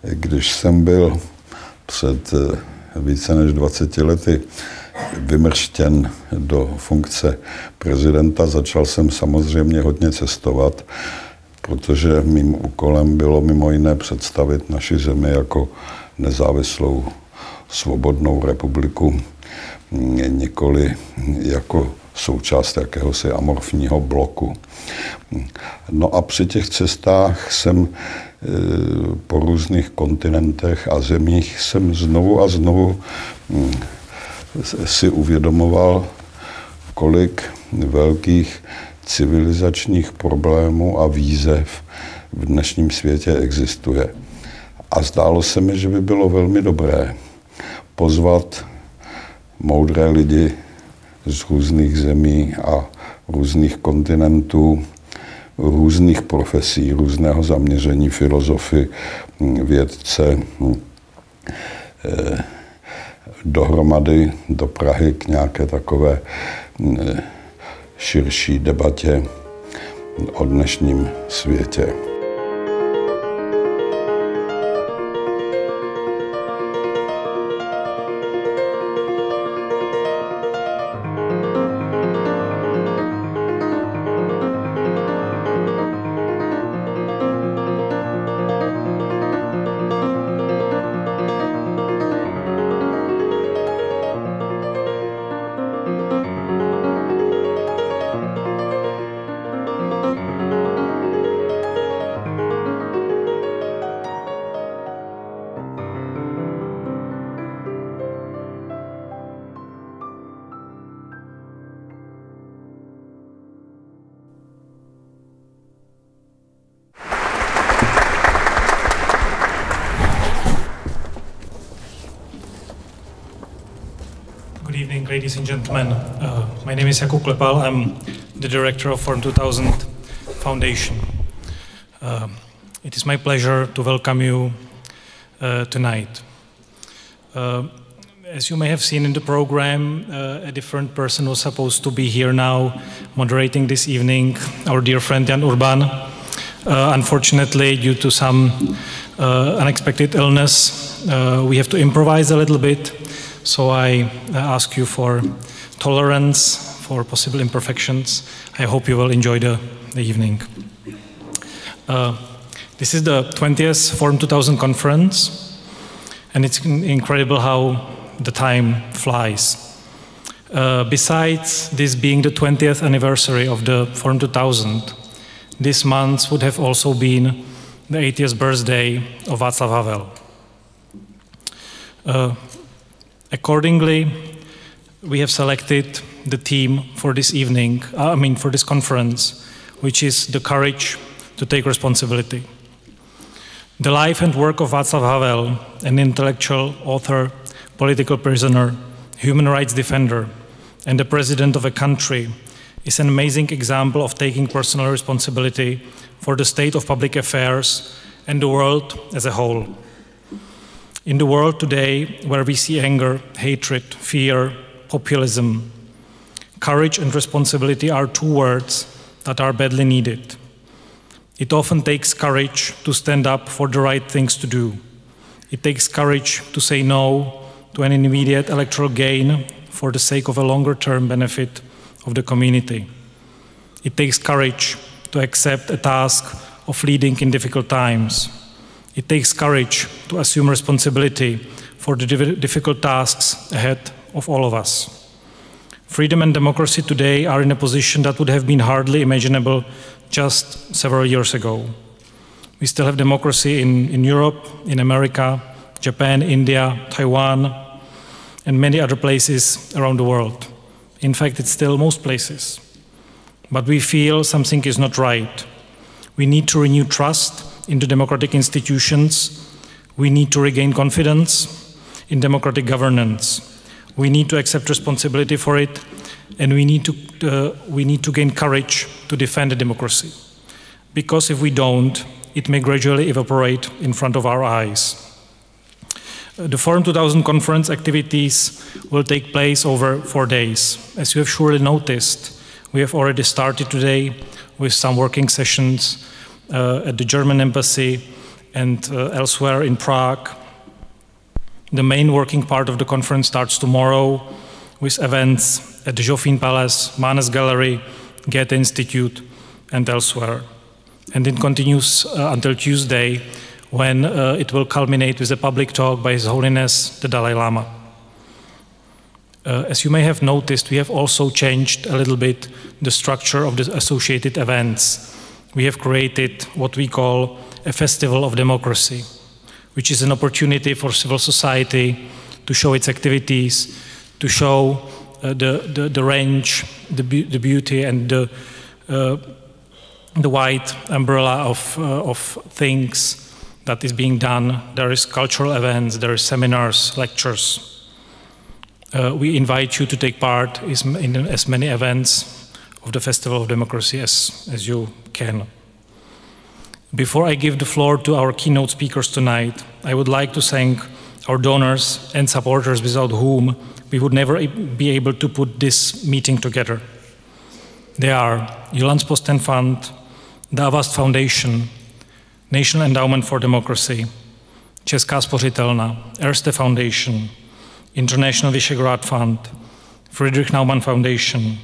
Když jsem byl před více než 20 lety vymrštěn do funkce prezidenta, začal jsem samozřejmě hodně cestovat, protože mým úkolem bylo mimo jiné představit naši zemi jako nezávislou svobodnou republiku, nikoli jako součást jakéhosi amorfního bloku. No a při těch cestách jsem po různých kontinentech a zemích jsem znovu a znovu si uvědomoval, kolik velkých civilizačních problémů a výzev v dnešním světě existuje. A zdálo se mi, že by bylo velmi dobré pozvat moudré lidi z různých zemí a různých kontinentů, různých profesí, různého zaměření, filozofy, vědce, dohromady do Prahy k nějaké takové širší debatě o dnešním světě. Good evening, ladies and gentlemen. My name is Jakub Klepal. I'm the director of Forum 2000 Foundation. It is my pleasure to welcome you tonight. As you may have seen in the program, a different person was supposed to be here now moderating this evening, our dear friend Jan Urban. Unfortunately, due to some unexpected illness, we have to improvise a little bit. So I ask you for tolerance for possible imperfections. I hope you will enjoy the evening. This is the 20th Forum 2000 conference, and it's incredible how the time flies. Besides this being the 20th anniversary of the Forum 2000, this month would have also been the 80th birthday of Václav Havel. Accordingly, we have selected the theme for this evening, for this conference, which is the courage to take responsibility. The life and work of Václav Havel, an intellectual, author, political prisoner, human rights defender, and the president of a country, is an amazing example of taking personal responsibility for the state of public affairs and the world as a whole. In the world today, where we see anger, hatred, fear, populism, courage and responsibility are two words that are badly needed. It often takes courage to stand up for the right things to do. It takes courage to say no to an immediate electoral gain for the sake of a longer-term benefit of the community. It takes courage to accept a task of leading in difficult times. It takes courage to assume responsibility for the difficult tasks ahead of all of us. Freedom and democracy today are in a position that would have been hardly imaginable just several years ago. We still have democracy in Europe, in America, Japan, India, Taiwan, and many other places around the world. In fact, it's still most places. But we feel something is not right. We need to renew trust in the democratic institutions. We need to regain confidence in democratic governance. We need to accept responsibility for it, and we need to gain courage to defend the democracy. Because if we don't, it may gradually evaporate in front of our eyes. The Forum 2000 conference activities will take place over 4 days. As you have surely noticed, we have already started today with some working sessions at the German embassy and elsewhere in Prague. The main working part of the conference starts tomorrow with events at the Joffin Palace, Manes Gallery, Goethe Institute, and elsewhere. And it continues until Tuesday, when it will culminate with a public talk by His Holiness the Dalai Lama. As you may have noticed, we have also changed a little bit the structure of the associated events. We have created what we call a Festival of Democracy, which is an opportunity for civil society to show its activities, to show the range, the beauty, and the wide umbrella of things that is being done. There is cultural events, there are seminars, lectures. We invite you to take part in as many events of the Festival of Democracy as you can. Before I give the floor to our keynote speakers tonight, I would like to thank our donors and supporters without whom we would never be able to put this meeting together. They are Jyllands-Posten Fund, the Avast Foundation, National Endowment for Democracy, Česká spořitelna, Erste Foundation, International Visegrad Fund, Friedrich Naumann Foundation,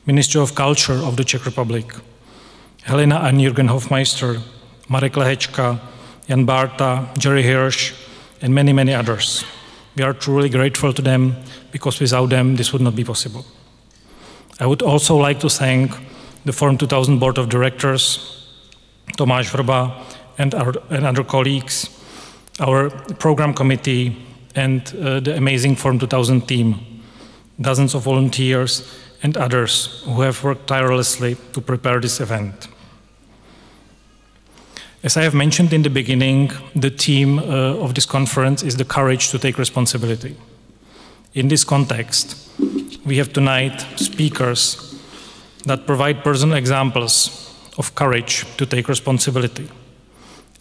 Ministry of Culture of the Czech Republic, Helena and Jürgen Hofmeister, Marek Lehečka, Jan Barta, Jerry Hirsch, and many, many others. We are truly grateful to them, because without them this would not be possible. I would also like to thank the Forum 2000 Board of Directors, Tomáš Vrba, and other colleagues, our program committee, and the amazing Forum 2000 team, dozens of volunteers and others who have worked tirelessly to prepare this event. As I have mentioned in the beginning, the theme of this conference is the courage to take responsibility. In this context, we have tonight speakers that provide personal examples of courage to take responsibility.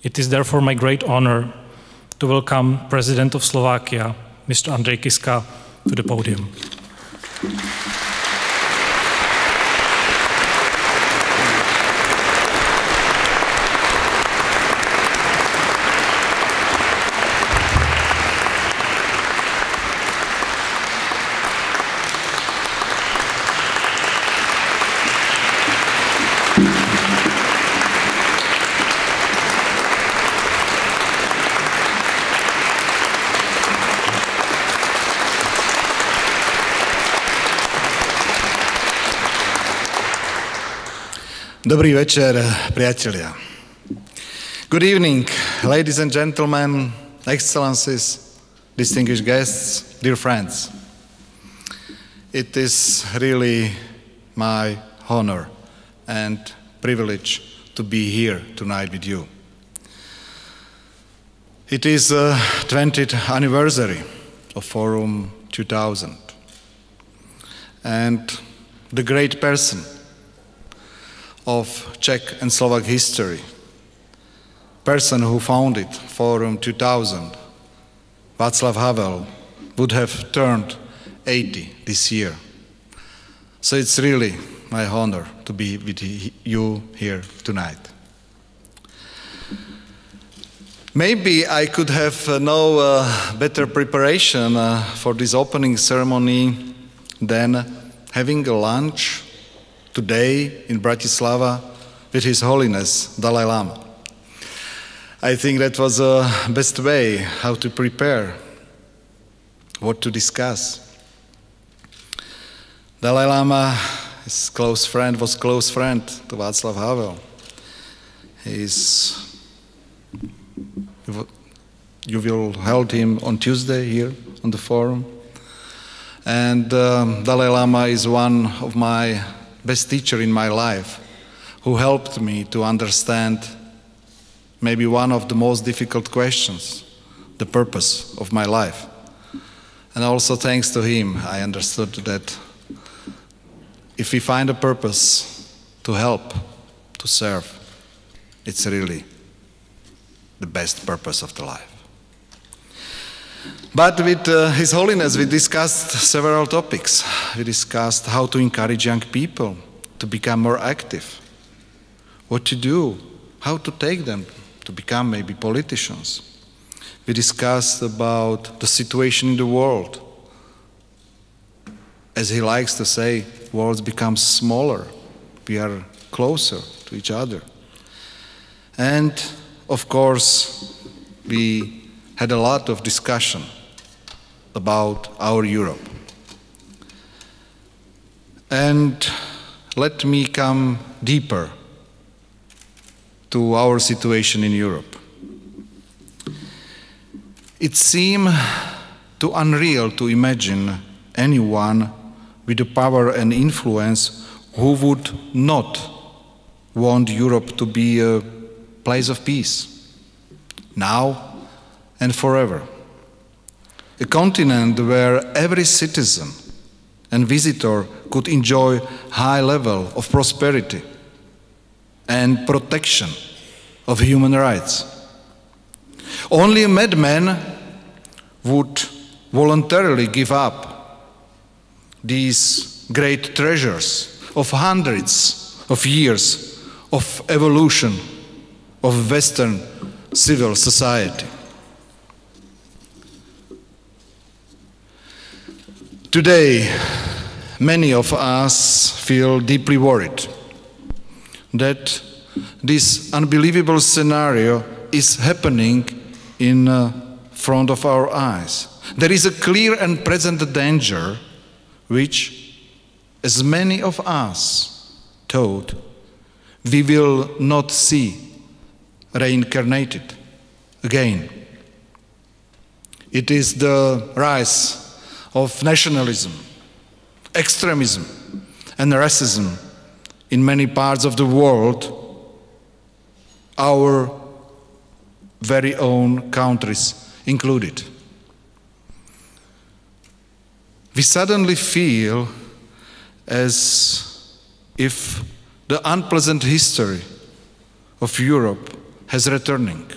It is therefore my great honor to welcome President of Slovakia, Mr. Andrej Kiska, to the podium. Dobrý večer, priatelia. Good evening, ladies and gentlemen, excellencies, distinguished guests, dear friends. It is really my honor and privilege to be here tonight with you. It is the 20th anniversary of Forum 2000, and the great person of Czech and Slovak history, person who founded Forum 2000, Václav Havel, would have turned 80 this year. So it's really my honor to be with you here tonight. Maybe I could have no better preparation for this opening ceremony than having a lunch today in Bratislava with His Holiness Dalai Lama. I think that was the best way how to prepare, what to discuss. Dalai Lama, his close friend, was close friend to Václav Havel. You will hold him on Tuesday here on the forum. And Dalai Lama is one of my best teacher in my life, who helped me to understand maybe one of the most difficult questions, the purpose of my life. And also thanks to him, I understood that if we find a purpose to help, to serve, it's really the best purpose of the life. But with His Holiness, we discussed several topics. We discussed how to encourage young people to become more active, what to do, how to take them to become maybe politicians. We discussed about the situation in the world. As he likes to say, worlds become smaller. We are closer to each other. And of course, we had a lot of discussion about our Europe. And let me come deeper to our situation in Europe. It seemed too unreal to imagine anyone with the power and influence who would not want Europe to be a place of peace, now and forever. A continent where every citizen and visitor could enjoy high level of prosperity and protection of human rights. Only a madman would voluntarily give up these great treasures of hundreds of years of evolution of Western civil society. Today, many of us feel deeply worried that this unbelievable scenario is happening in front of our eyes. There is a clear and present danger which, as many of us thought, we will not see reincarnated again. It is the rise of nationalism, extremism, and racism in many parts of the world, our very own countries included. We suddenly feel as if the unpleasant history of Europe has returning.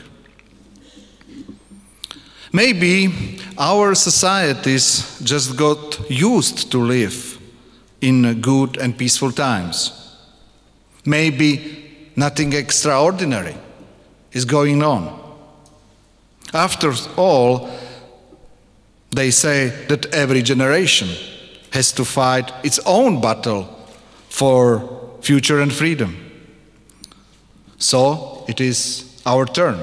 Maybe our societies just got used to live in good and peaceful times. Maybe nothing extraordinary is going on. After all, they say that every generation has to fight its own battle for future and freedom. So it is our turn.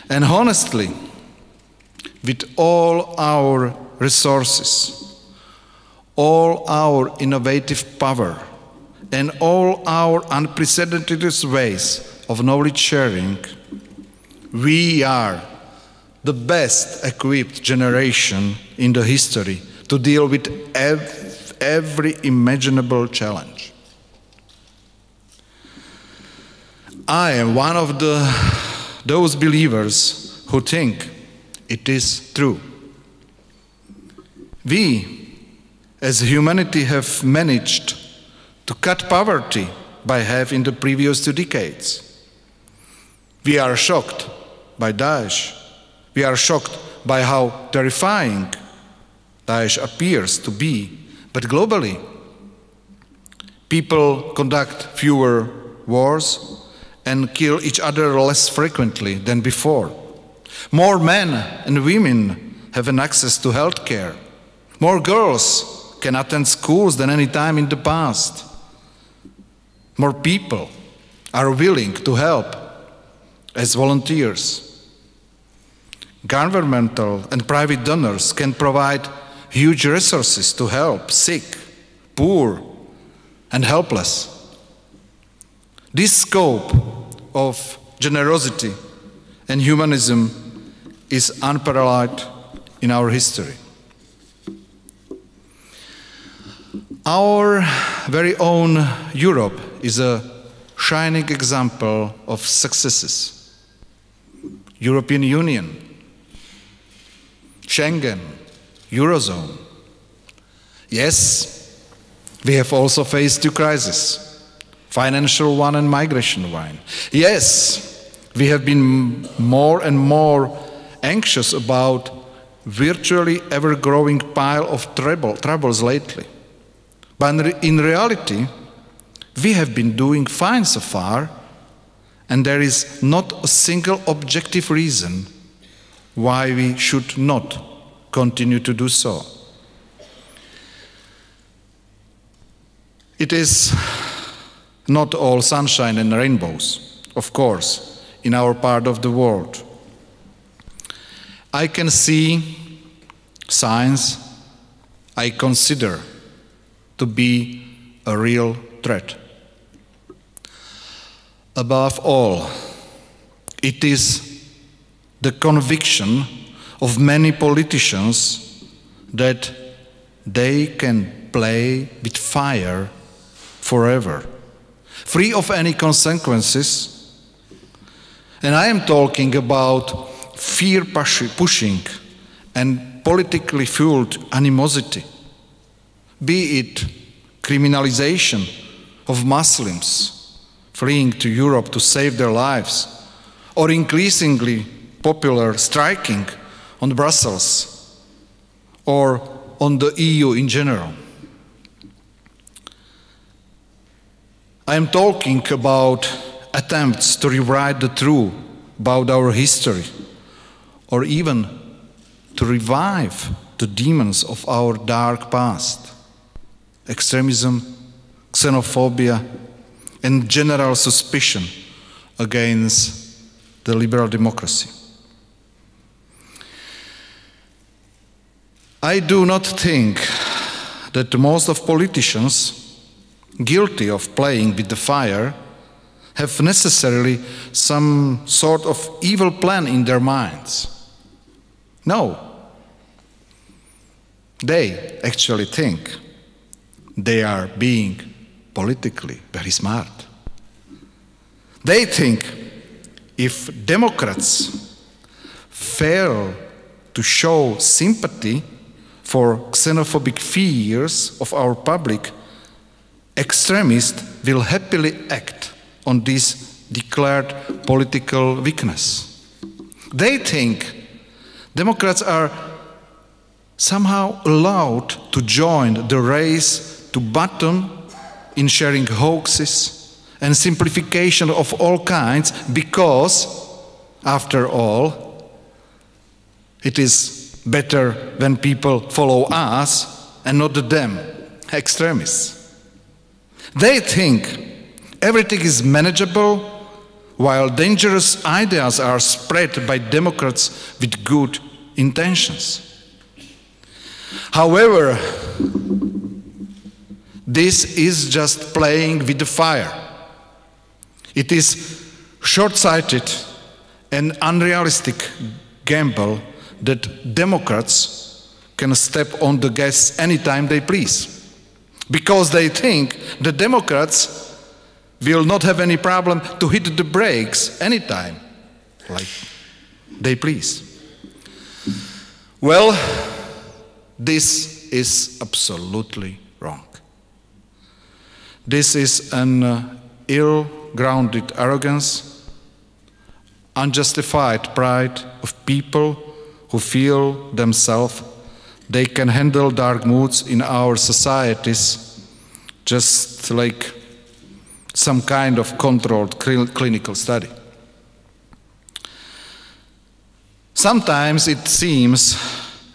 And honestly, with all our resources, all our innovative power, and all our unprecedented ways of knowledge sharing, we are the best equipped generation in the history to deal with every imaginable challenge. I am one of those believers who think it is true. We, as humanity, have managed to cut poverty by half in the previous 2 decades. We are shocked by Daesh. We are shocked by how terrifying Daesh appears to be. But globally, people conduct fewer wars and kill each other less frequently than before. More men and women have an access to health care. More girls can attend schools than any time in the past. More people are willing to help as volunteers. Governmental and private donors can provide huge resources to help sick, poor, and helpless. This scope of generosity and humanism is unparalleled in our history. Our very own Europe is a shining example of successes. European Union, Schengen, Eurozone. Yes, we have also faced 2 crises, financial one and migration one. Yes, we have been more and more anxious about virtually ever-growing pile of troubles lately. But in reality, we have been doing fine so far, And there is not a single objective reason why we should not continue to do so. It is not all sunshine and rainbows, of course, in our part of the world. I can see signs I consider to be a real threat. Above all, it is the conviction of many politicians that they can play with fire forever, free of any consequences. And I am talking about fear pushing and politically fueled animosity, be it criminalization of Muslims fleeing to Europe to save their lives, or increasingly popular striking on Brussels or on the EU in general. I am talking about attempts to rewrite the truth about our history, or even to revive the demons of our dark past, extremism, xenophobia, and general suspicion against the liberal democracy. I do not think that most of politicians guilty of playing with the fire have necessarily some sort of evil plan in their minds. No. They actually think they are being politically very smart. They think if Democrats fail to show sympathy for xenophobic fears of our public, extremists will happily act on this declared political weakness. They think Democrats are somehow allowed to join the race to bottom in sharing hoaxes and simplification of all kinds because, after all, it is better when people follow us and not them, extremists. They think everything is manageable while dangerous ideas are spread by Democrats with good intentions. However, this is just playing with the fire. It is short-sighted and unrealistic gamble that Democrats can step on the gas anytime they please, because they think the Democrats will not have any problem to hit the brakes anytime, like they please. Well, this is absolutely wrong. This is an ill-grounded arrogance, unjustified pride of people who feel themselves they can handle dark moods in our societies just like some kind of controlled clinical study. Sometimes it seems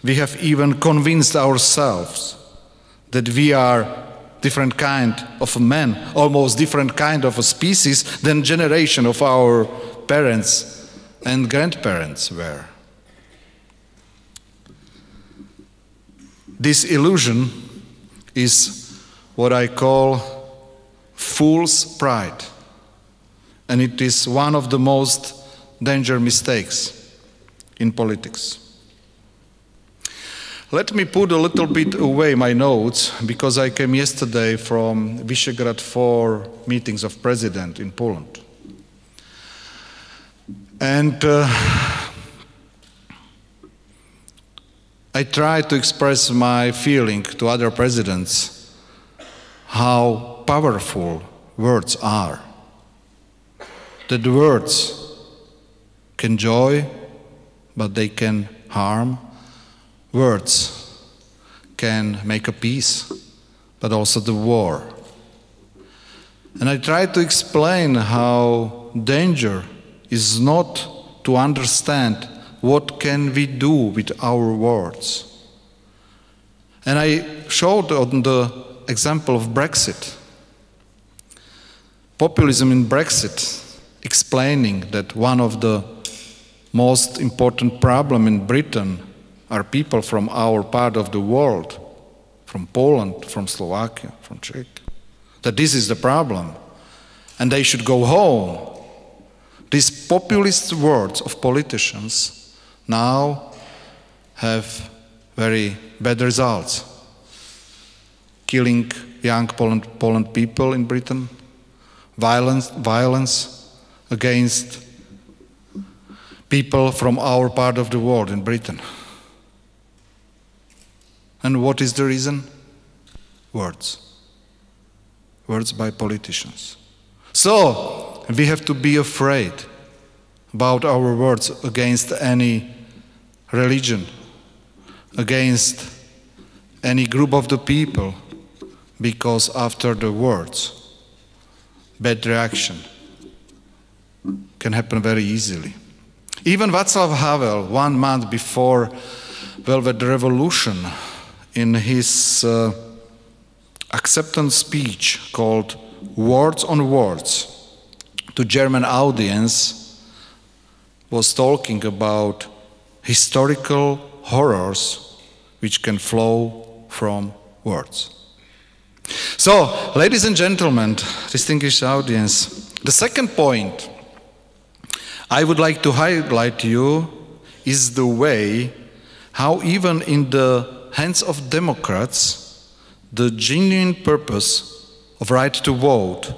we have even convinced ourselves that we are different kind of a man, almost different kind of a species than generation of our parents and grandparents were. This illusion is what I call fool's pride, and it is one of the most dangerous mistakes in politics. Let me put a little bit away my notes, because I came yesterday from Visegrad 4 meetings of president in Poland. And I tried to express my feeling to other presidents how powerful words are. That words can joy, but they can harm. Words can make a peace, but also the war. And I tried to explain how danger is not to understand what can we do with our words. And I showed on the example of Brexit. Populism in Brexit, explaining that one of the most important problems in Britain are people from our part of the world, from Poland, from Slovakia, from Czech, that this is the problem, and they should go home. These populist words of politicians now have very bad results. Killing young Poland people in Britain, violence against people from our part of the world in Britain. And what is the reason? Words. Words by politicians. So, we have to be afraid about our words against any religion, against any group of the people, because after the words, bad reaction can happen very easily. Even Václav Havel, 1 month before Velvet Revolution, in his acceptance speech called Words on Words to German audience, was talking about historical horrors which can flow from words. So, ladies and gentlemen, distinguished audience, the second point I would like to highlight to you is the way how even in the hands of Democrats, the genuine purpose of right to vote,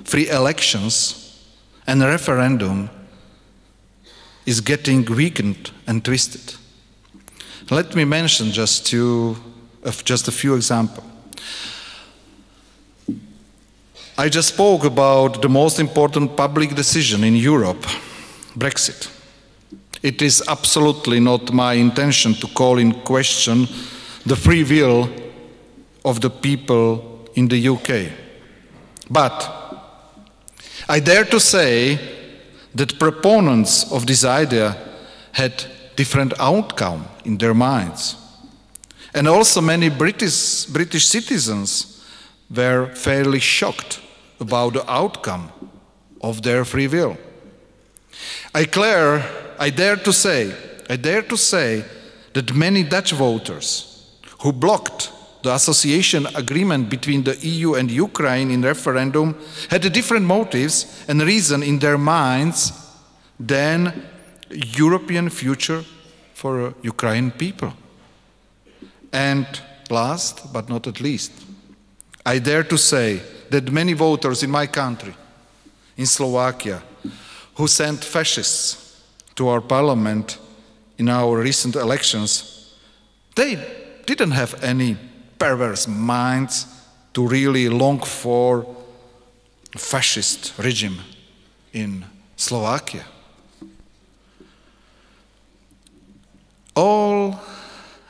free elections, and referendum is getting weakened and twisted. Let me mention just a few examples. I just spoke about the most important public decision in Europe, Brexit. It is absolutely not my intention to call in question the free will of the people in the UK. But I dare to say that proponents of this idea had different outcome in their minds. And also many British citizens were fairly shocked about the outcome of their free will. I dare to say that many Dutch voters who blocked the association agreement between the EU and Ukraine in referendum had different motives and reason in their minds than European future for Ukrainian people. And last but not at least, I dare to say that many voters in my country, in Slovakia, who sent fascists to our parliament in our recent elections, they didn't have any perverse minds to really long for a fascist regime in Slovakia. All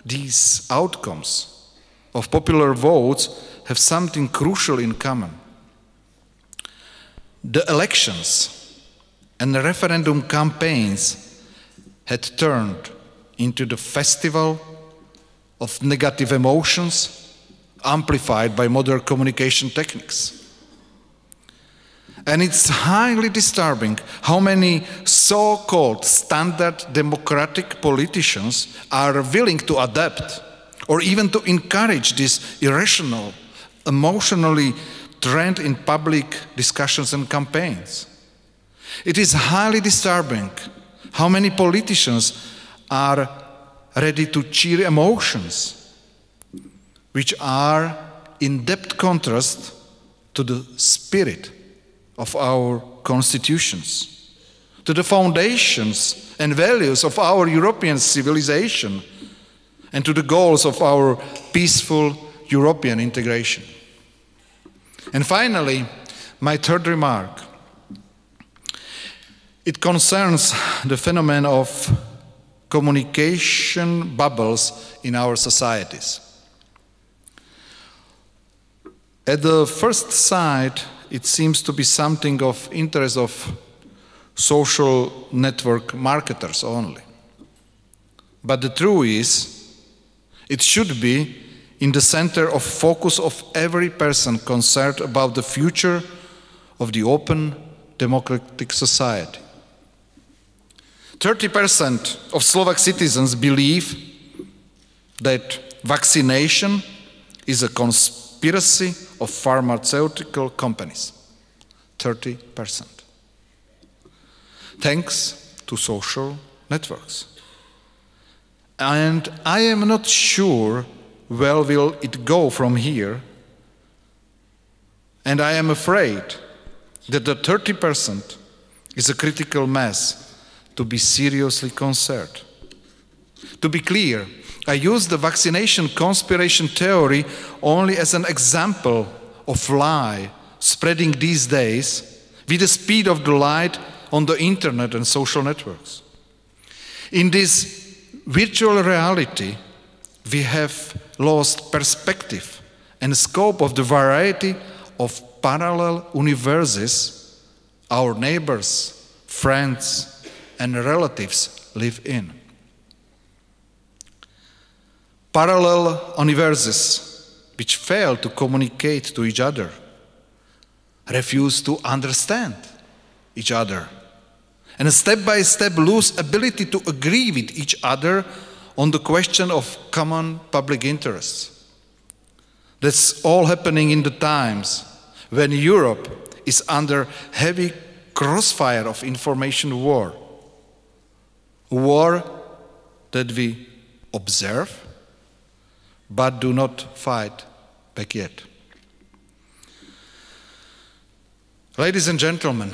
these outcomes of popular votes have something crucial in common. The elections and the referendum campaigns had turned into the festival of negative emotions amplified by modern communication techniques. And it's highly disturbing how many so-called standard democratic politicians are willing to adapt or even to encourage this irrational, emotionally trend in public discussions and campaigns. It is highly disturbing how many politicians are ready to cheer emotions, which are in depth contrast to the spirit of our constitutions, to the foundations and values of our European civilization, and to the goals of our peaceful European integration. And finally, my third remark. It concerns the phenomenon of communication bubbles in our societies. At the first sight, it seems to be something of interest of social network marketers only. But the truth is, it should be in the center of focus of every person concerned about the future of the open democratic society. 30% of Slovak citizens believe that vaccination is a conspiracy of pharmaceutical companies. 30%. Thanks to social networks. And I am not sure where will it go from here. And I am afraid that the 30% is a critical mass to be seriously concerned. To be clear, I use the vaccination conspiration theory only as an example of lie spreading these days with the speed of the light on the internet and social networks. In this virtual reality, we have lost perspective and scope of the variety of parallel universes our neighbors, friends, and relatives live in. Parallel universes which fail to communicate to each other, refuse to understand each other, and step by step lose ability to agree with each other on the question of common public interests. That's all happening in the times when Europe is under heavy crossfire of information war. A war that we observe but do not fight back yet. Ladies and gentlemen,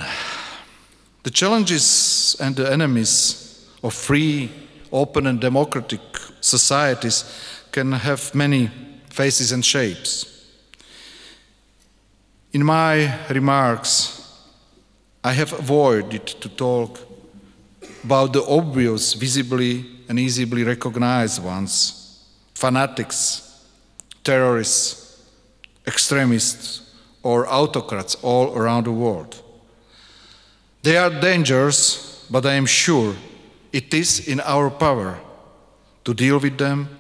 the challenges and the enemies of free, open and democratic societies can have many faces and shapes. In my remarks, I have avoided to talk about the obvious, visibly and easily recognized ones: fanatics, terrorists, extremists, or autocrats all around the world. They are dangerous, but I am sure it is in our power to deal with them,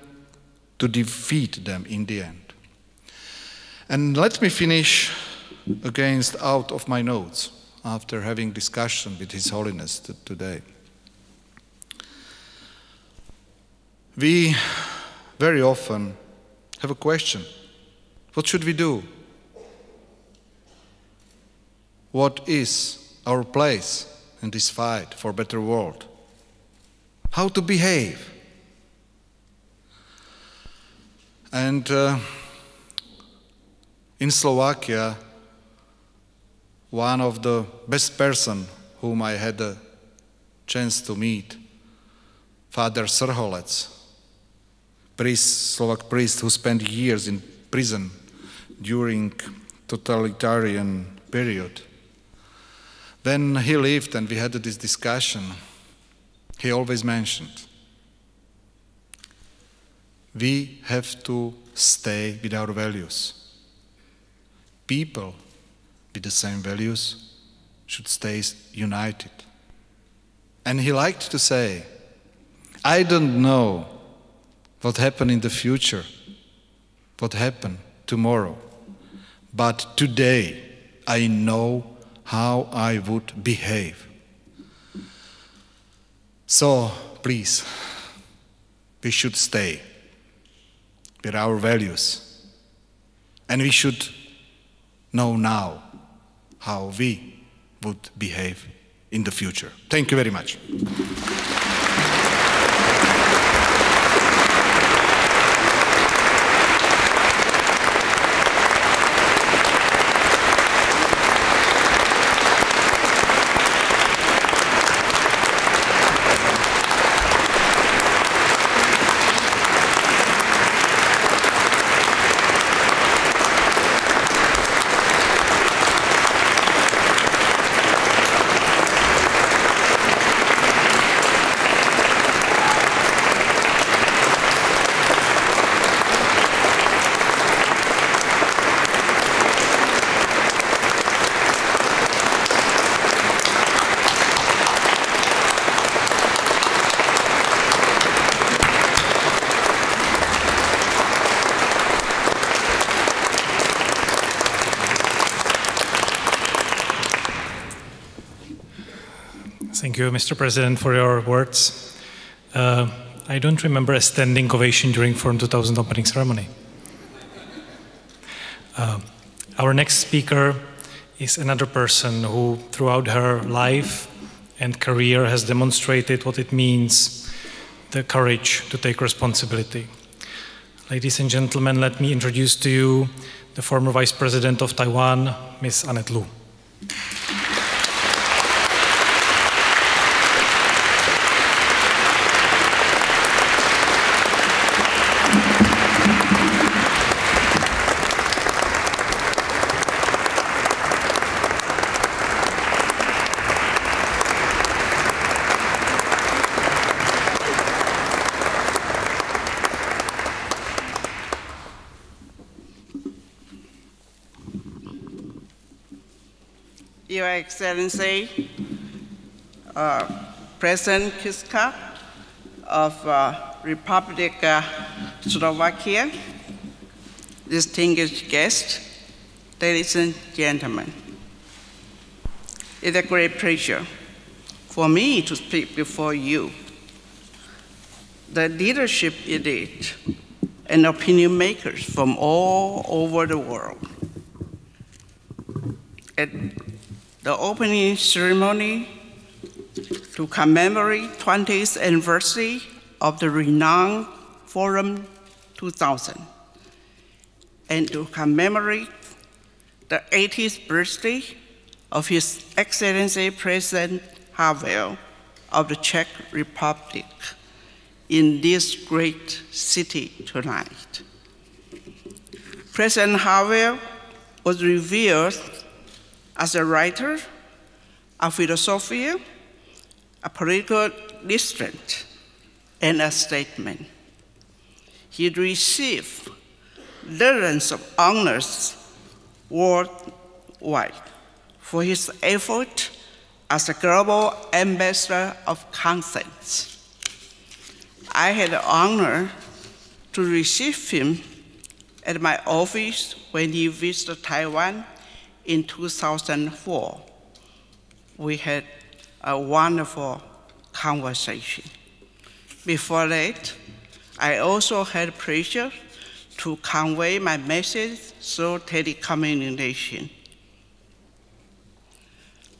to defeat them in the end. And let me finish against out of my notes after having discussion with His Holiness today. We very often have a question: what should we do? What is our place in this fight for a better world? How to behave? And in Slovakia, one of the best person whom I had a chance to meet, Father Srholec, Slovak priest who spent years in prison during totalitarian period. When he lived and we had this discussion, he always mentioned, we have to stay with our values. People with the same values should stay united. And he liked to say, I don't know what happened in the future, what happened tomorrow, but today I know how I would behave. So please, we should stay with our values, and we should know now how we would behave in the future. Thank you very much. Thank you, Mr. President, for your words. I don't remember a standing ovation during Forum 2000 opening ceremony. Our next speaker is another person who, throughout her life and career, has demonstrated what it means, the courage to take responsibility. Ladies and gentlemen, let me introduce to you the former Vice President of Taiwan, Ms. Annette Lu. Your Excellency, President Kiska of Republic Slovakia, distinguished guests, ladies and gentlemen. It's a great pleasure for me to speak before you, the leadership elite and opinion makers from all over the world. At the opening ceremony to commemorate 20th anniversary of the renowned Forum 2000 and to commemorate the 80th birthday of His Excellency President Havel of the Czech Republic in this great city tonight. President Havel was revered as a writer, a philosopher, a political dissident, and a statesman. He received dozens of honors worldwide for his effort as a global ambassador of conscience. I had the honor to receive him at my office when he visited Taiwan in 2004. We had a wonderful conversation. Before that, I also had the pleasure to convey my message through telecommunication.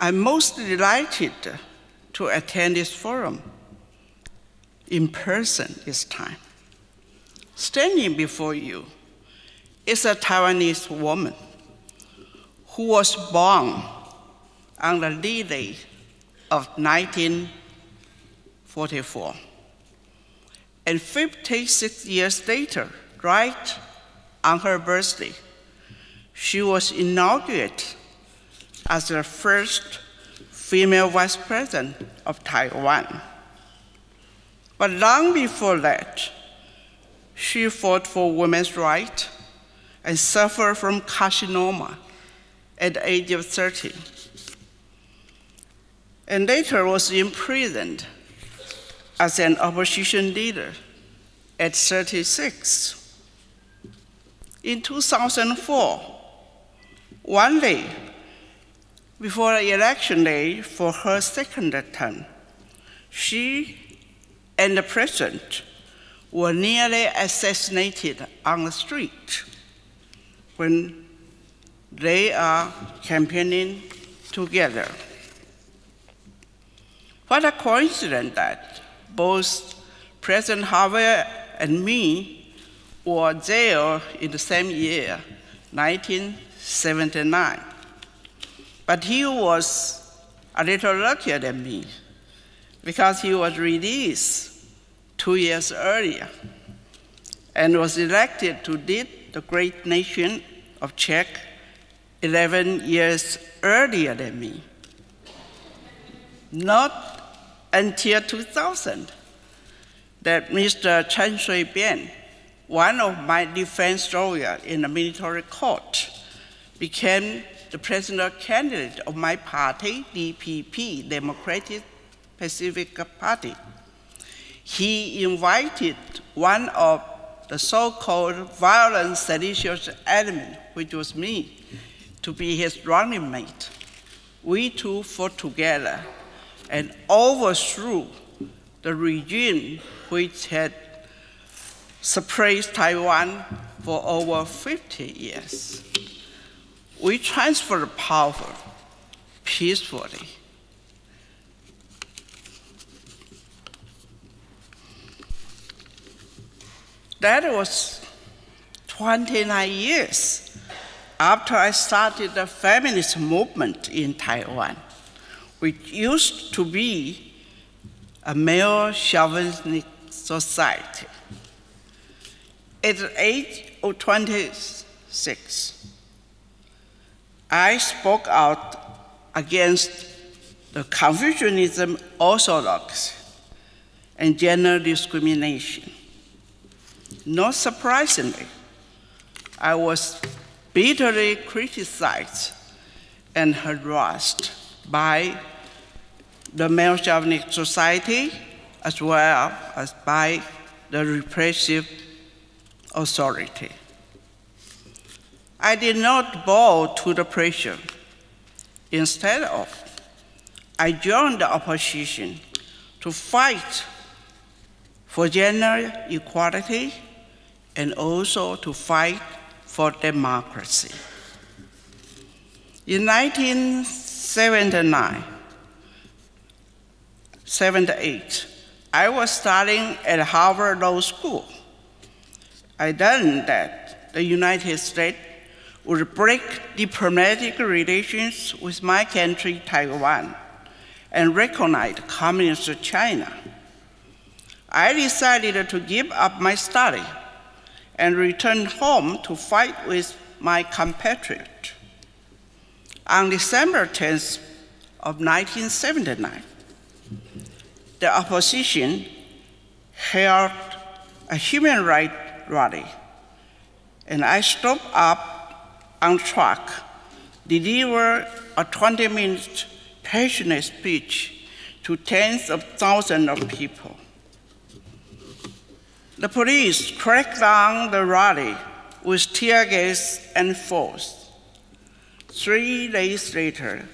I'm most delighted to attend this forum in person this time. Standing before you is a Taiwanese woman who was born on the D-Day of 1944. And 56 years later, right on her birthday, she was inaugurated as the first female vice president of Taiwan. But long before that, she fought for women's rights and suffered from carcinoma at the age of 30, and later was imprisoned as an opposition leader at 36. In 2004, one day before the election day for her second term, she and the president were nearly assassinated on the street when they are campaigning together. What a coincidence that both President Havel and me were there in the same year, 1979. But he was a little luckier than me because he was released 2 years earlier and was elected to lead the great nation of Czech 11 years earlier than me. Not until 2000 that Mr. Chen Shui-bian, one of my defense lawyers in the military court, became the presidential candidate of my party, DPP, Democratic Pacific Party. He invited one of the so-called violent seditious element, which was me, to be his running mate. We two fought together and overthrew the regime which had suppressed Taiwan for over 50 years. We transferred power peacefully. That was 29 years after I started the feminist movement in Taiwan, which used to be a male chauvinistic society. At the age of 26, I spoke out against the Confucianism orthodoxy and gender discrimination. Not surprisingly, I was bitterly criticized and harassed by the male chauvinistic society as well as by the repressive authority. I did not bow to the pressure. Instead of, I joined the opposition to fight for gender equality and also to fight for democracy. In 1978, I was studying at Havel Law School. I learned that the United States would break diplomatic relations with my country, Taiwan, and recognize Communist China. I decided to give up my study and return home to fight with my compatriot. On December 10th of 1979, the opposition held a human rights rally, and I stood up on track, delivered a 20-minute passionate speech to tens of thousands of people. The police cracked down the rally with tear gas and force. 3 days later,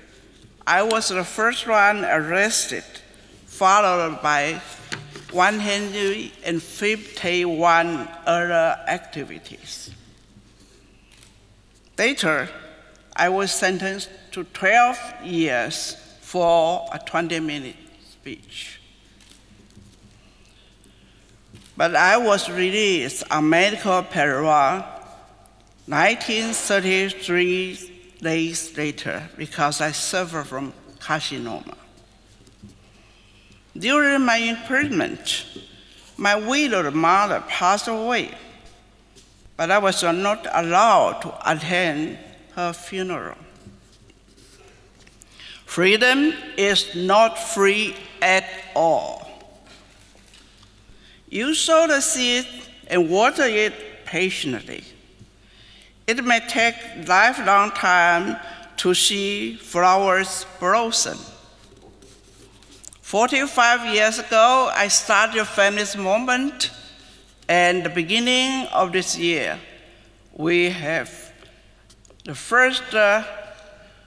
I was the first one arrested, followed by 151 other activities. Later, I was sentenced to 12 years for a 20-minute speech. But I was released on medical parole 1933 days later because I suffered from carcinoma. During my imprisonment, my widowed mother passed away, but I was not allowed to attend her funeral. Freedom is not free at all. You sow the seed and water it patiently. It may take a lifelong time to see flowers blossom. 45 years ago, I started a feminist movement, and the beginning of this year, we have the first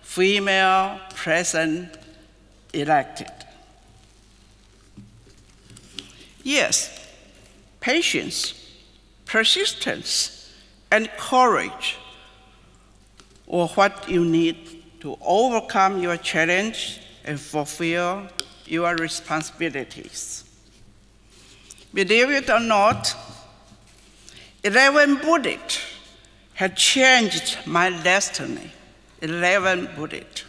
female president elected. Yes, patience, persistence, and courage are what you need to overcome your challenge and fulfill your responsibilities. Believe it or not, 11 bullets had changed my destiny. 11 bullets.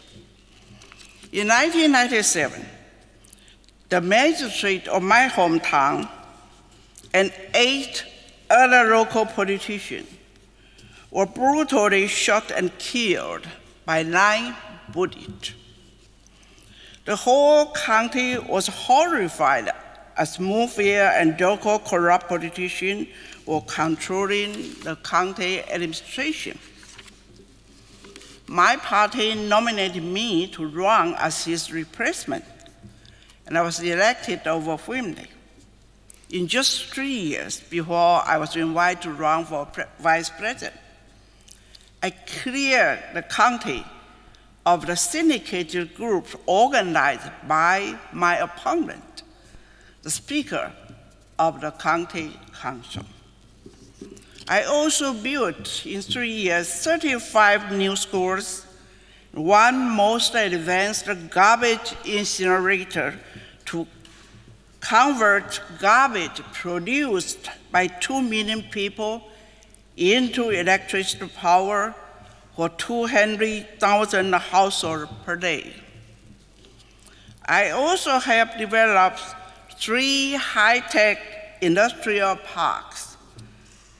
In 1997, the magistrate of my hometown and 8 other local politicians were brutally shot and killed by 9 bullets. The whole county was horrified as mafia and local corrupt politicians were controlling the county administration. My party nominated me to run as his replacement, and I was elected overwhelmingly. In just 3 years before I was invited to run for vice president, I cleared the county of the syndicated group organized by my opponent, the Speaker of the County Council. I also built in 3 years 35 new schools, one most advanced garbage incinerator to convert garbage produced by 2 million people into electricity power for 200,000 households per day. I also helped develop 3 high-tech industrial parks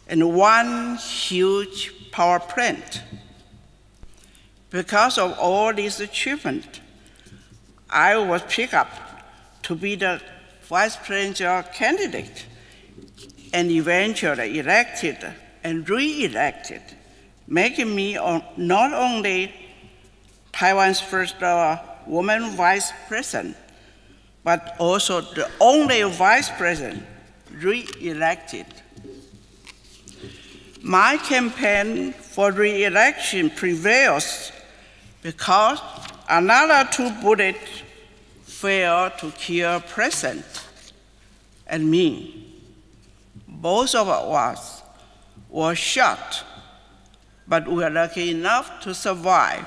and 1 huge power plant. Because of all this achievement, I was picked up to be the vice presidential candidate and eventually elected and re-elected, making me not only Taiwan's first woman vice president, but also the only vice president re-elected. My campaign for re-election prevails because another 2 bullets failed to kill President and me. Both of us were shot, but we were lucky enough to survive.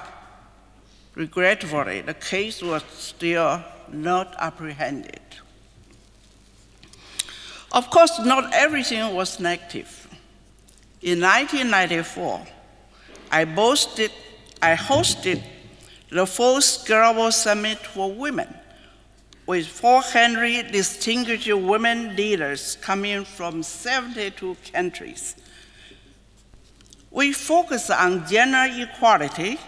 Regretfully, the case was still not apprehended. Of course, not everything was negative. In 1994, I hosted the 4th Global Summit for Women, with 400 distinguished women leaders coming from 72 countries. We focused on gender equality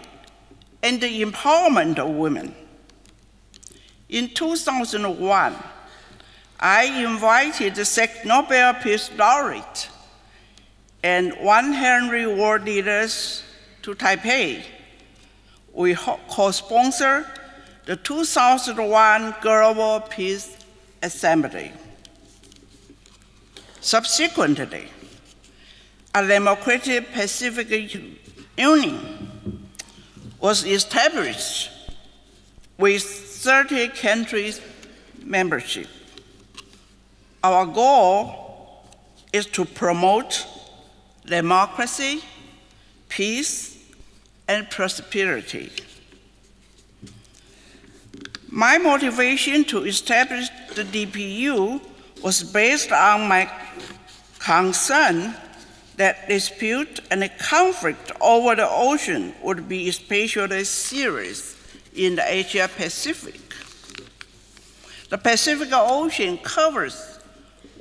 and the empowerment of women. In 2001, I invited the 6th Nobel Peace Laureate and 100 world leaders to Taipei. We co-sponsored the 2001 Global Peace Assembly. Subsequently, a Democratic Pacific Union was established with 30 countries' membership. Our goal is to promote democracy, peace, and prosperity. My motivation to establish the DPU was based on my concern that dispute and conflict over the ocean would be especially serious in the Asia Pacific. The Pacific Ocean covers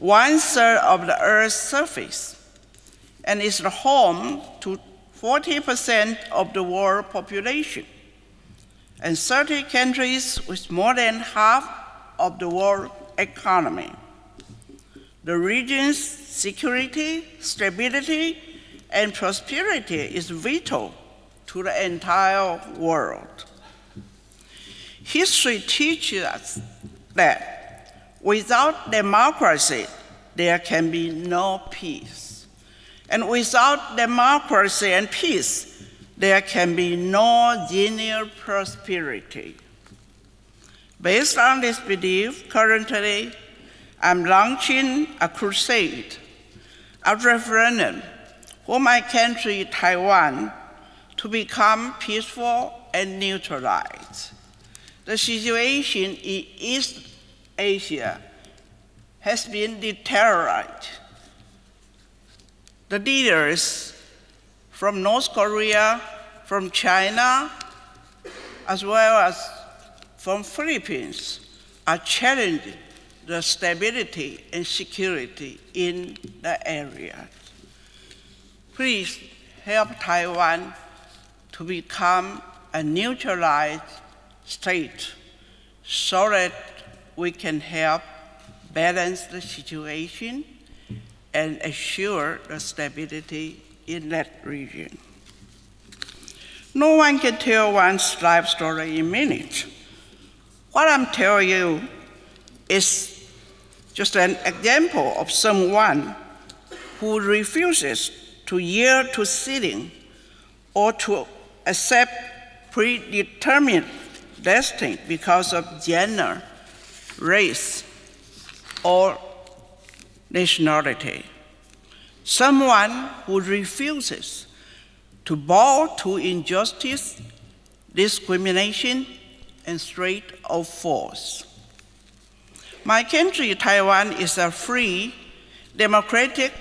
1/3 of the Earth's surface and is the home to 40% of the world population and 30 countries with more than half of the world economy. The region's security, stability, and prosperity is vital to the entire world. History teaches us that without democracy, there can be no peace. And without democracy and peace, there can be no linear prosperity. Based on this belief, currently, I'm launching a crusade, a referendum for my country, Taiwan, to become peaceful and neutralized. The situation in East Asia has been deteriorated. The leaders from North Korea, from China, as well as from Philippines are challenging the stability and security in the area. Please help Taiwan to become a neutralized state so that we can help balance the situation and assure the stability in that region. No one can tell one's life story in a minute. What I'm telling you is just an example of someone who refuses to yield to ceiling or to accept predetermined destiny because of gender, race, or nationality. Someone who refuses to bow to injustice, discrimination, and threat of force. My country, Taiwan, is a free, democratic,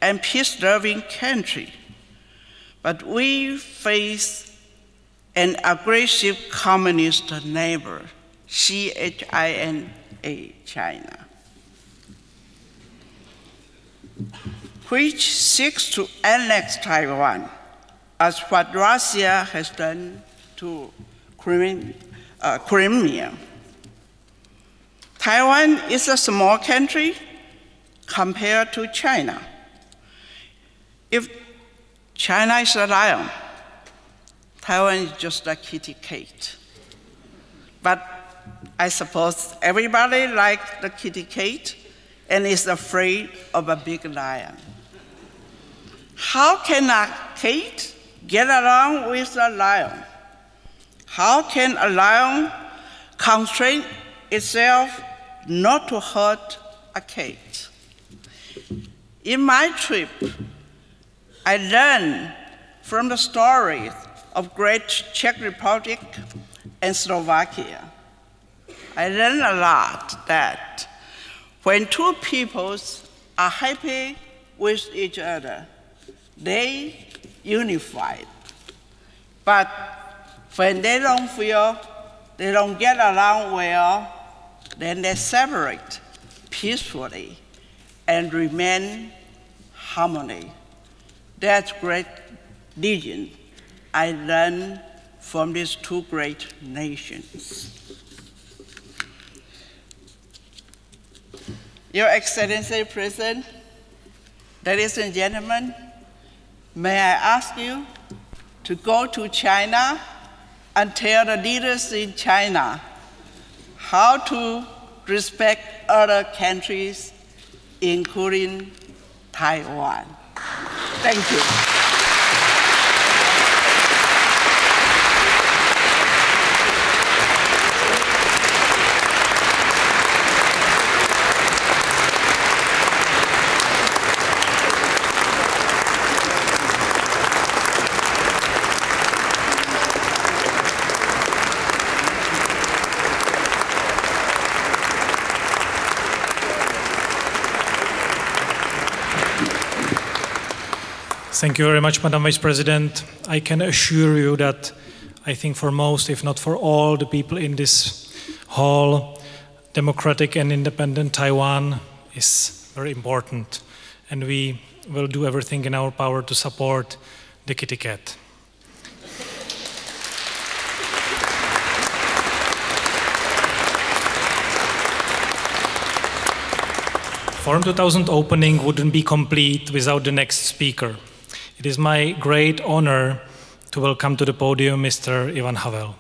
and peace-loving country, but we face an aggressive communist neighbor, China, China, which seeks to annex Taiwan, as what Russia has done to Crimea. Taiwan is a small country compared to China. If China is a lion, Taiwan is just a kitty cat. But I suppose everybody likes the kitty cat and is afraid of a big lion. How can a cat get along with a lion? How can a lion constrain itself not to hurt a cat? In my trip, I learned from the stories of great Czech Republic and Slovakia. I learned a lot that when two peoples are happy with each other, they unify. But when they don't feel they don't get along well, then they separate peacefully and remain harmony. That's great legend I learned from these two great nations. Your Excellency President, ladies and gentlemen, may I ask you to go to China and tell the leaders in China how to respect other countries, including Taiwan. Thank you. Thank you very much, Madam Vice President. I can assure you that I think for most, if not for all the people in this hall, democratic and independent Taiwan is very important, and we will do everything in our power to support the kitty cat. Forum 2000 opening wouldn't be complete without the next speaker. It is my great honor to welcome to the podium Mr. Ivan Havel.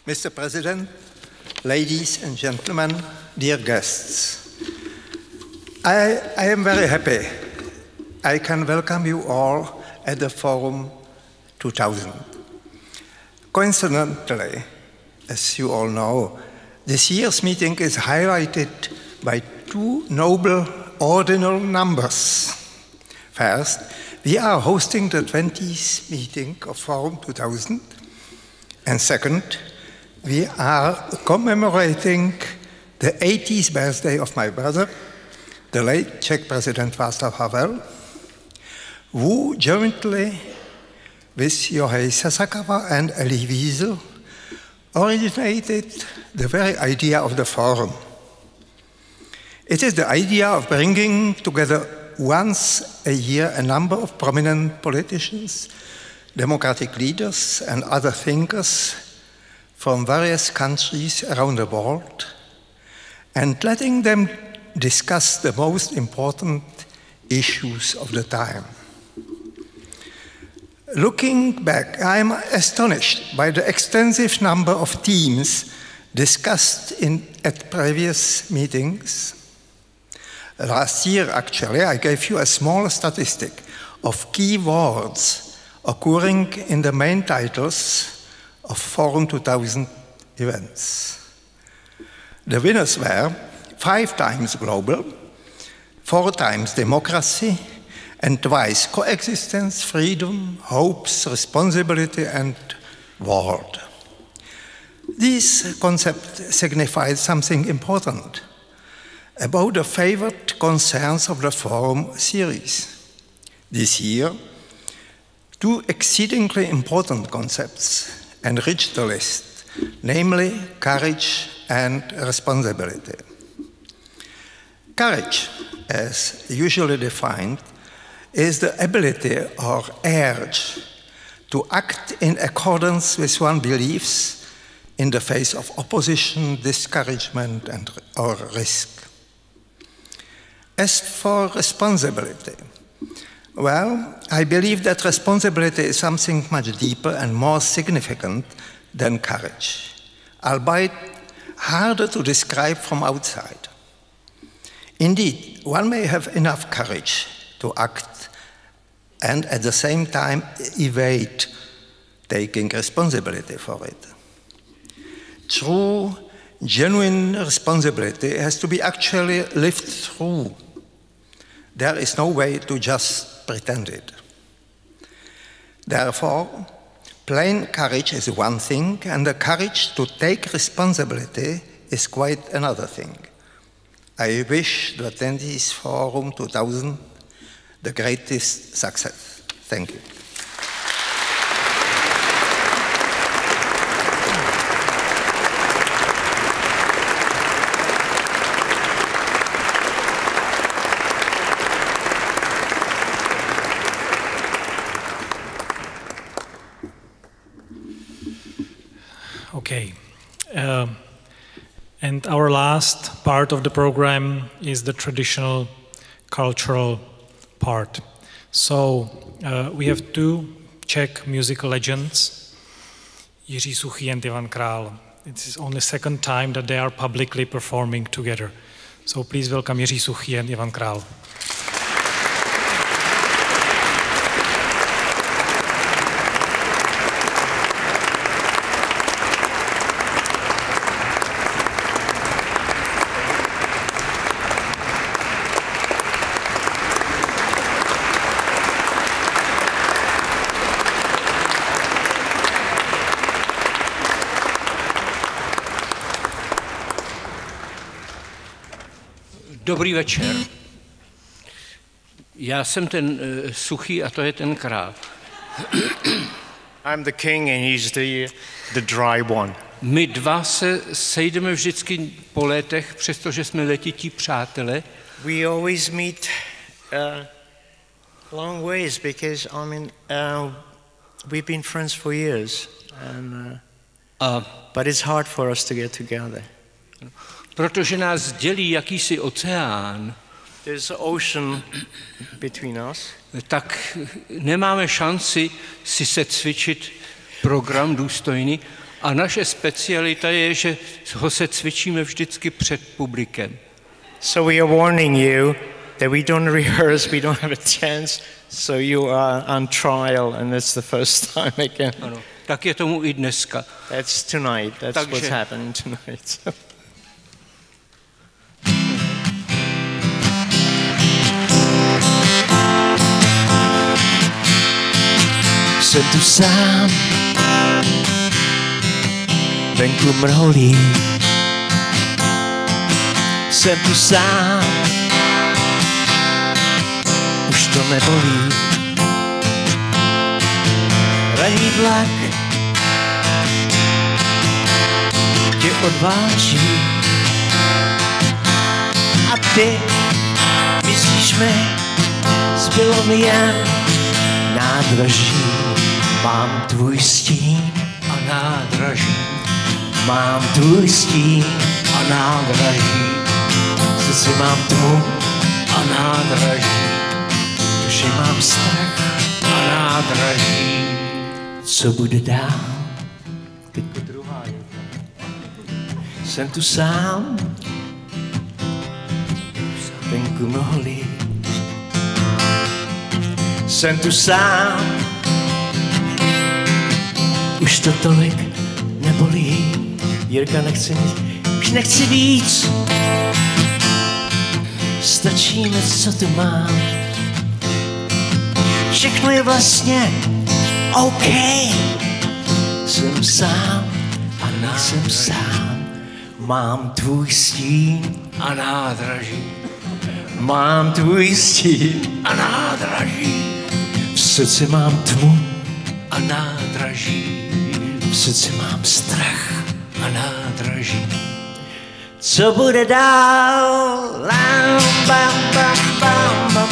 Mr. President, ladies and gentlemen, dear guests, I am very happy I can welcome you all at the Forum 2000. Coincidentally, as you all know, this year's meeting is highlighted by two noble ordinal numbers. First, we are hosting the 20th meeting of Forum 2000, and second, we are commemorating the 80th birthday of my brother, the late Czech President Václav Havel, who jointly with Johej Sasakawa and Elie Wiesel originated the very idea of the Forum. It is the idea of bringing together once a year a number of prominent politicians, democratic leaders, and other thinkers from various countries around the world, and letting them discuss the most important issues of the time. Looking back, I am astonished by the extensive number of themes discussed at previous meetings. Last year, actually, I gave you a small statistic of key words occurring in the main titles of Forum 2000 events. The winners were 5 times global, 4 times democracy, and twice coexistence, freedom, hopes, responsibility, and world. This concept signifies something important about the favored concerns of the Forum series. This year, 2 exceedingly important concepts enriched the list, namely courage and responsibility. Courage, as usually defined, is the ability or urge to act in accordance with one's beliefs in the face of opposition, discouragement, or risk. As for responsibility, well, I believe that responsibility is something much deeper and more significant than courage, albeit harder to describe from outside. Indeed, one may have enough courage to act and at the same time evade taking responsibility for it. True, genuine responsibility has to be actually lived through. There is no way to just pretend it. Therefore, plain courage is one thing, and the courage to take responsibility is quite another thing. I wish the attendees Forum 2000 the greatest success. Thank you. Okay. And our last part of the program is the traditional cultural part. So we have 2 Czech musical legends, Jiří Suchý and Ivan Král. It is only second time that they are publicly performing together. So please welcome Jiří Suchý and Ivan Král. Dobrý večer. Já jsem ten Suchý a to je ten Král. I'm the king and he's the dry one. My dva se sejdeme vždycky po létech, přestože jsme letití přátelé. We always meet long ways because we've been friends for years, and but it's hard for us to get together. Protože nás dělí jakýsi oceán. There's an ocean between us. Tak nemáme šanci si secvičit program důstojný a naše specialita je, že ho se cvičíme vždycky před publikem. So we are warning you that we don't rehearse, we don't have a chance, so you are on trial and it's the first time again. Ano, tak je tomu i dneska. That's tonight, that's what's happening tonight. Jsem tu sám, venku mrholí. Jsem tu sám, už to nebolí. Ranní vlak tě odváží a ty myslíš mi, zbylo mi jen nádraží. Mám tvůj stín a nádraží. Mám tvůj stín a nádraží. Se srdci mám tmu a nádraží, duši mám strach a nádraží. Co bude dál? Teďko druhá je to. Jsem tu sám, venku mnoho lidí. Jsem tu sám, už to tolik nebolí. Jirka nechce nic, už nechci víc. Stačí mi, co tu mám. Všechno je vlastně OK. Jsem sám a nejsem sám. Mám tvůj stín a nádraží. Mám tvůj stín a nádraží. V srdci mám tmu a nádraží. V srdci mám strach a nádraží. Co bude dál? Lam, bam, bam, bam, bam.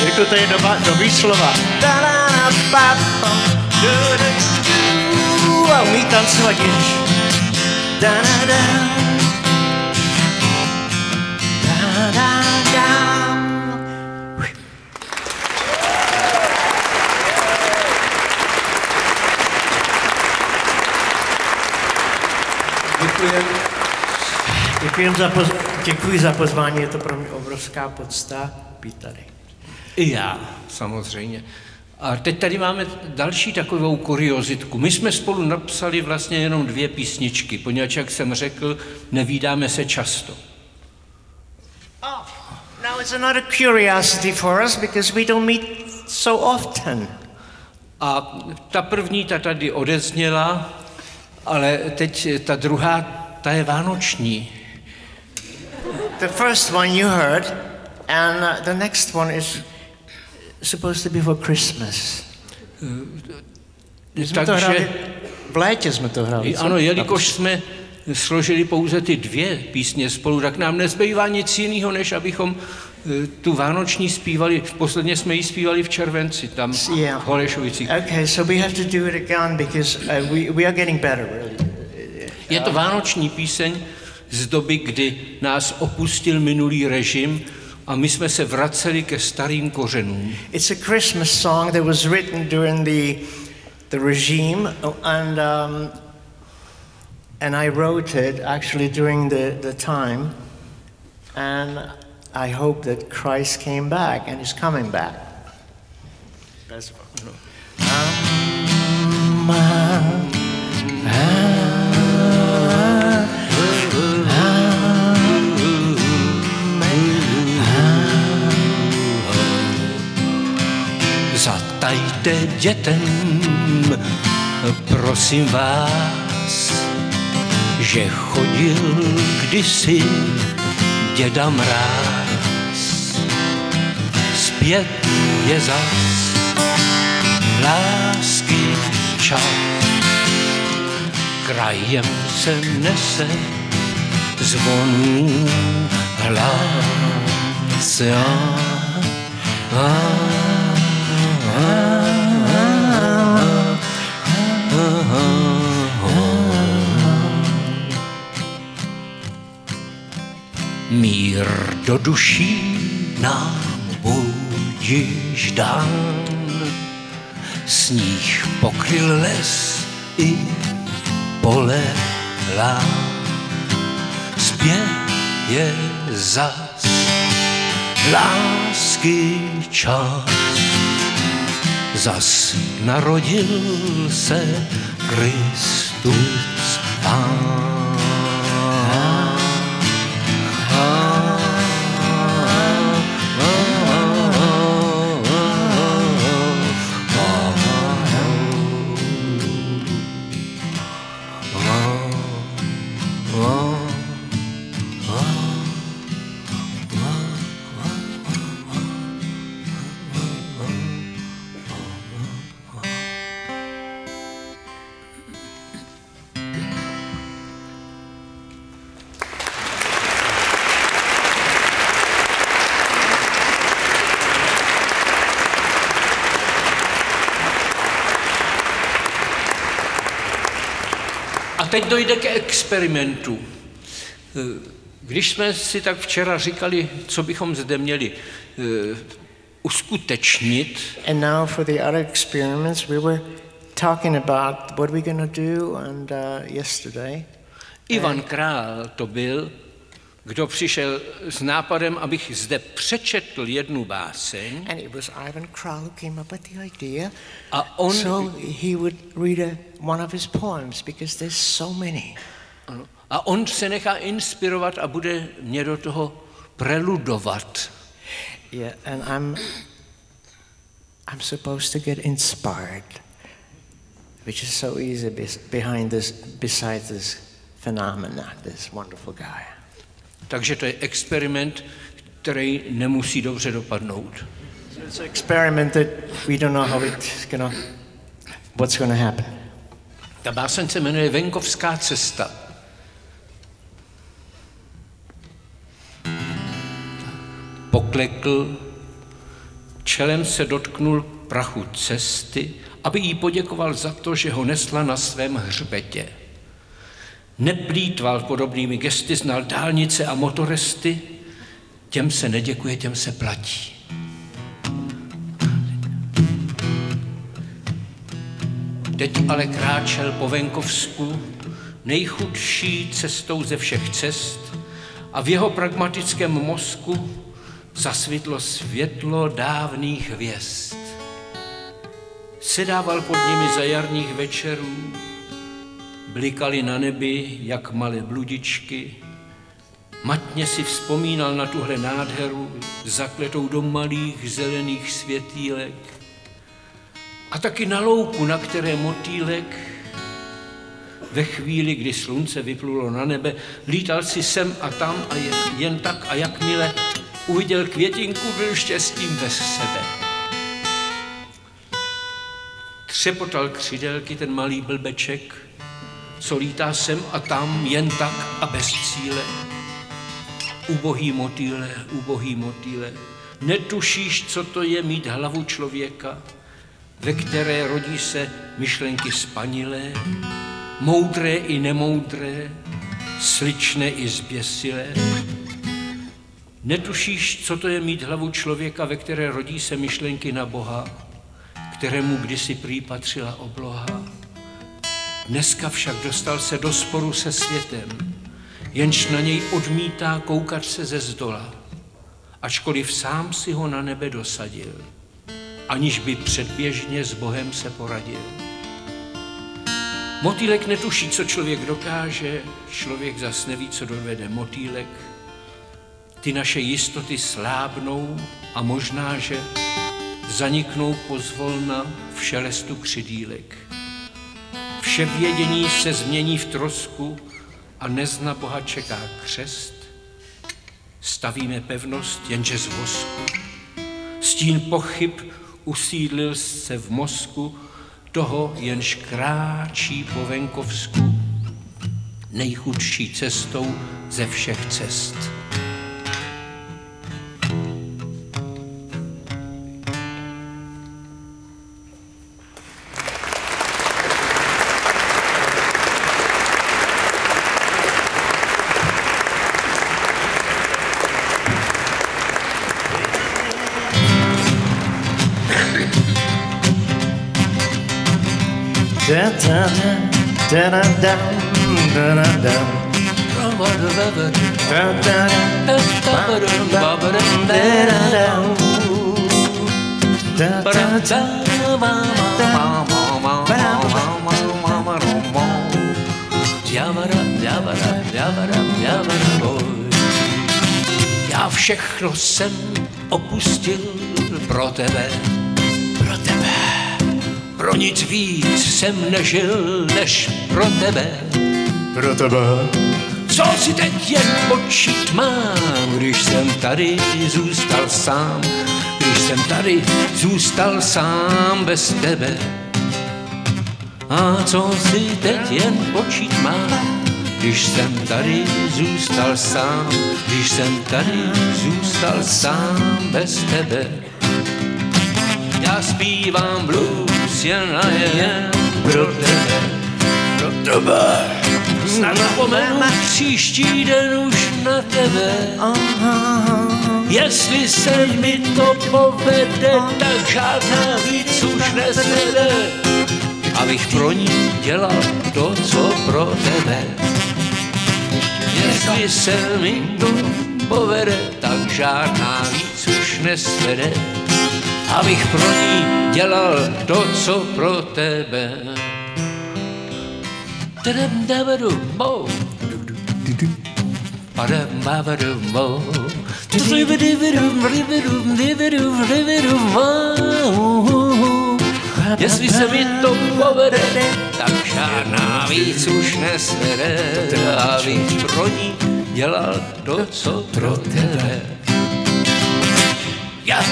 Jirko, to je nový slova. A umí tancovat, Ježiš. Děkuji za pozvání, je to pro mě obrovská podsta být tady. I já, samozřejmě. A teď tady máme další takovou kuriozitku. My jsme spolu napsali vlastně jenom 2 písničky, poněvadž, jak jsem řekl, nevídáme se často. Oh, now it's another curiosity for us because we don't meet so often. A ta první, ta tady odezněla, ale teď ta druhá, ta je vánoční. The first one you heard, and the next one is supposed to be for Christmas. Takže v létě jsme to hráli. Ano, jelikož jsme složili pouze ty 2 písně spolu, tak nám nezbývá nic jiného, než abychom tu vánoční zpívali. Posledně jsme ji zpívali v červenci, tam v Holešovicích. Okay, so we have to do it again because we are getting better, really. Je to vánoční píseň z doby, kdy nás opustil minulý režim a my jsme se vraceli ke starým kořenům. It's a Christmas song that was written during the regime, and I wrote it actually during the time, and I hope that Christ came back and is coming back. That's Zatajte dětem, prosím vás, že chodil kdysi děda Mráz. Zpět je zas lásky čas, krajem se nese zvonů hlas. Mír do duší nám budiž dán, sníh pokryl les i pole lán. Zpět je zas lásky čas, zas narodil se Kristus Pán. teď dojde k experimentu. Když jsme si tak včera říkali, co bychom zde měli uskutečnit. And now for the other experiments, we were talking about what we're going to do, and yesterday. Ivan Král to byl, kdo přišel s nápadem, abych zde přečetl jednu báseň. And it was Ivan Král who came up with the idea. A on, so he would read one of his poems, because there's so many. A on se nechá inspirovat a bude mě do toho preludovat. Yeah, and I'm supposed to get inspired, which is so easy beside this phenomena, this wonderful guy. Takže to je experiment, který nemusí dobře dopadnout. So it's an experiment that we don't know what's gonna happen. Ta báseň se jmenuje Venkovská cesta. Poklekl, čelem se dotknul prachu cesty, aby jí poděkoval za to, že ho nesla na svém hřbetě. Neplýtval podobnými gesty, znal dálnice a motoresty, těm se neděkuje, těm se platí. Teď ale kráčel po venkovsku nejchudší cestou ze všech cest a v jeho pragmatickém mozku zasvitlo světlo dávných hvězd. Sedával pod nimi za jarních večerů, blikaly na nebi jak malé bludičky. Matně si vzpomínal na tuhle nádheru zakletou do malých zelených světýlek a taky na louku, na které motýlek ve chvíli, kdy slunce vyplulo na nebe, lítal si sem a tam a jen tak a jakmile uviděl květinku, byl štěstím bez sebe. Třepotal křidelky ten malý blbeček, co lítá sem a tam jen tak a bez cíle. Ubohý motýle, netušíš, co to je mít hlavu člověka, ve které rodí se myšlenky spanilé, moudré i nemoudré, sličné i zběsilé. Netušíš, co to je mít hlavu člověka, ve které rodí se myšlenky na Boha, kterému kdysi prý patřila obloha. Dneska však dostal se do sporu se světem, jenž na něj odmítá koukat se ze zdola, ačkoliv sám si ho na nebe dosadil, aniž by předběžně s Bohem se poradil. Motýlek netuší, co člověk dokáže, člověk zas neví, co dovede motýlek. Ty naše jistoty slábnou a možná, že zaniknou pozvolna v šelestu křidílek. Vše vědění se změní v trosku a nezna Boha čeká křest. Stavíme pevnost jenže z vosku. Stín pochyb usídlil se v mozku toho, jenž kráčí po venkovsku nejchudší cestou ze všech cest. Já všechno jsem opustil pro tebe, pro nic víc jsem nežil než pro tebe. Co si teď jen počít mám, když jsem tady zůstal sám, bez tebe. A co si teď jen počít mám, když jsem tady zůstal sám, bez tebe. Já zpívám blues jen pro tebe. snad zapomenu příští den už na tebe. Jestli se mi to povede, tak žádná víc už nesvede. Abych pro ní dělal to, co pro tebe. Jestli se mi to povede, tak žádná víc už nesvede. Abych pro ní dělal to, co pro tebe. Jestli se mi to povede, tak žádná víc už nesvede, abych pro ní dělal to, co pro tebe. Ja.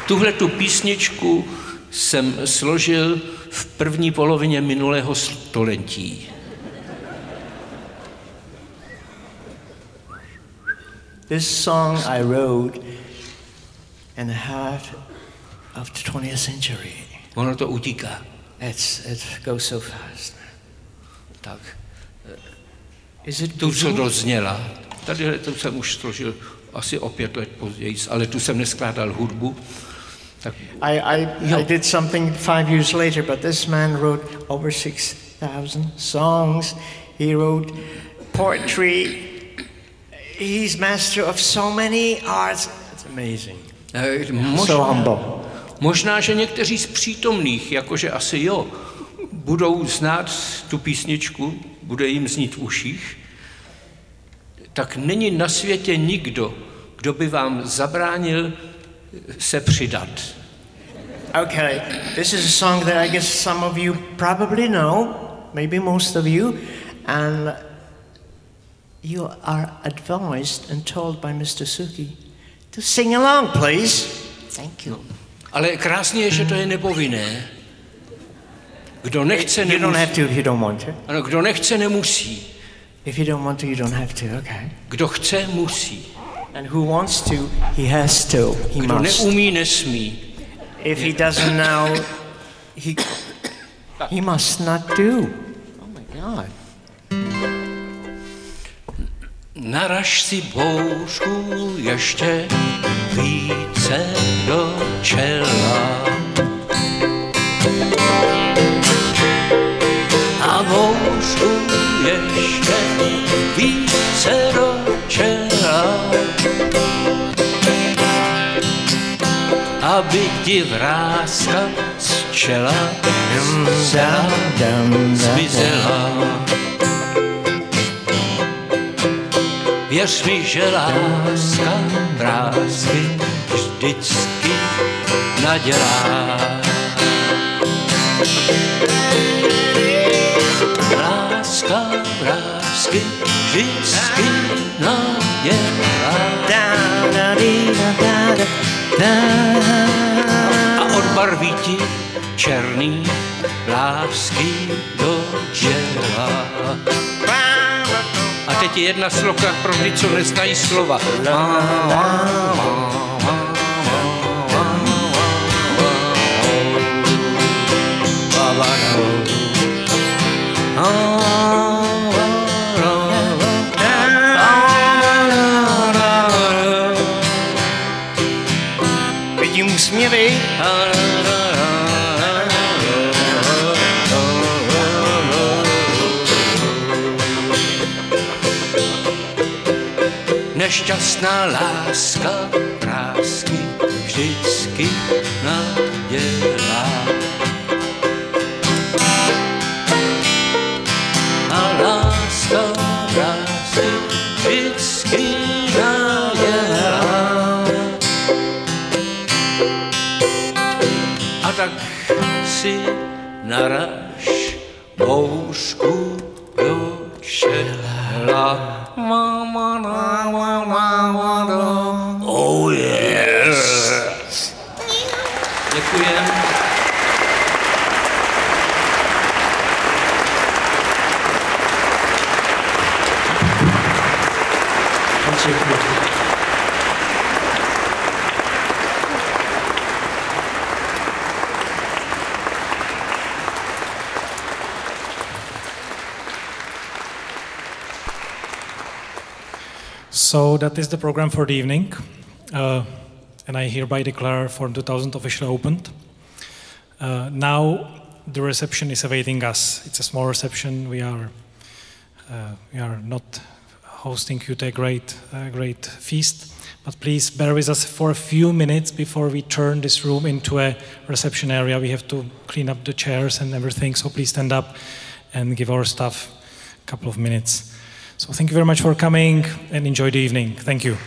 Tuhle tu písničku jsem složil v první polovině minulého století. This song I wrote in the heart of the 20th century. Ono to utíká. It goes so fast. Tak. Is it tu, co dozněla. Tady to jsem už složil asi o 5 let později, ale tu jsem neskládal hudbu. Tak, I did something 5 years later, but this man wrote over 6,000 songs. He wrote poetry. He's master of so many arts. It's amazing. So humble. Možná, že někteří z přítomných, jakože asi jo, budou znát tu písničku, bude jim znít v uších, tak není na světě nikdo, kdo by vám zabránil se přidat. Okay, this is a song that I guess some of you probably know, maybe most of you, and you are advised and told by Mr. Suchý to sing along, please. Thank you. No, ale krásně je, že to je nepovinné. Kdo nechce, nemusí. You don't have to if you don't want to. Ano, kdo nechce, nemusí. If you don't want to, you don't have to, okay. Kdo chce, musí. And who wants to, he has to, he Kdo must. neumí, nesmí. If he doesn't know, he must not do. Oh my God. Naraž si bouřku ještě více do čela. A bouřku ještě více do čela. Aby ti vrázka z čela zmizela. Věř mi, že láska vrásky vždycky nadělá. Láska vrásky vždycky nadělá. A odbarví ti černý vlásky do čela. A teď je jedna sloka pro ty, co neznají slova. Vidím úsměvy. Nešťastná láska vrásky vždycky nadělá. A láska vrásky vždycky nadělá. A tak si naraž bouřku do čela. Oh yes. Děkujem. So that is the program for the evening, and I hereby declare Forum 2000 officially opened. Now the reception is awaiting us. It's a small reception. We are not hosting you to a great feast, but please bear with us for a few minutes before we turn this room into a reception area. We have to clean up the chairs and everything, so please stand up and give our staff a couple of minutes. So thank you very much for coming and enjoy the evening. Thank you.